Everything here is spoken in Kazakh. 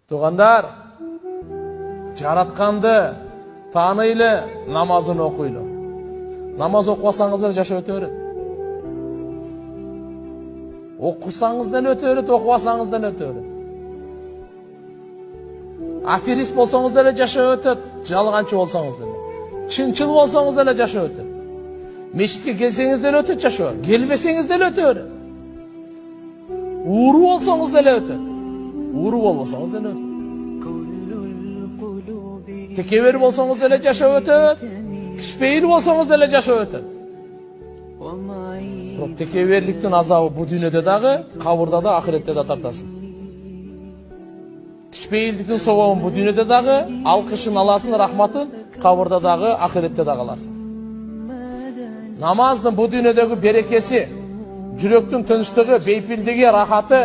Туғандар, жаратқанды таныйлы, намазын оқыйлы. Намаз оқысаңыздар жаша өте береді. Оқысаңыздан өте береді, оқысаңыздан өте береді. Аферист болсаңыздар жаша өтеді, жалғаншы болсаңыздар. Шыншыл болсаңыздар жаша өтеді. Мешітке келсеңіздер өтеді жаша, келбесеңіздер өте береді. Уыру болсаңыздар өтеді. Уыру болсаңыздар өтеді. Tekevер болсаңыздар жаша өтеді. Кішпейіл болсаңыздар жаша өтеді. Tekevерліктің азабы бұл дүниеде дағы, қабырда да, ақыретте де тартасың. Кішпейілдіктің собауын бұл дүниеде дағы, алқышын аласың, рахматын, қабырда дағы, ақыретте дағы аласың. Намаздың бұл дүниедегі берекесі, жүректің тыныштығы, бейпілдігі, рахаты,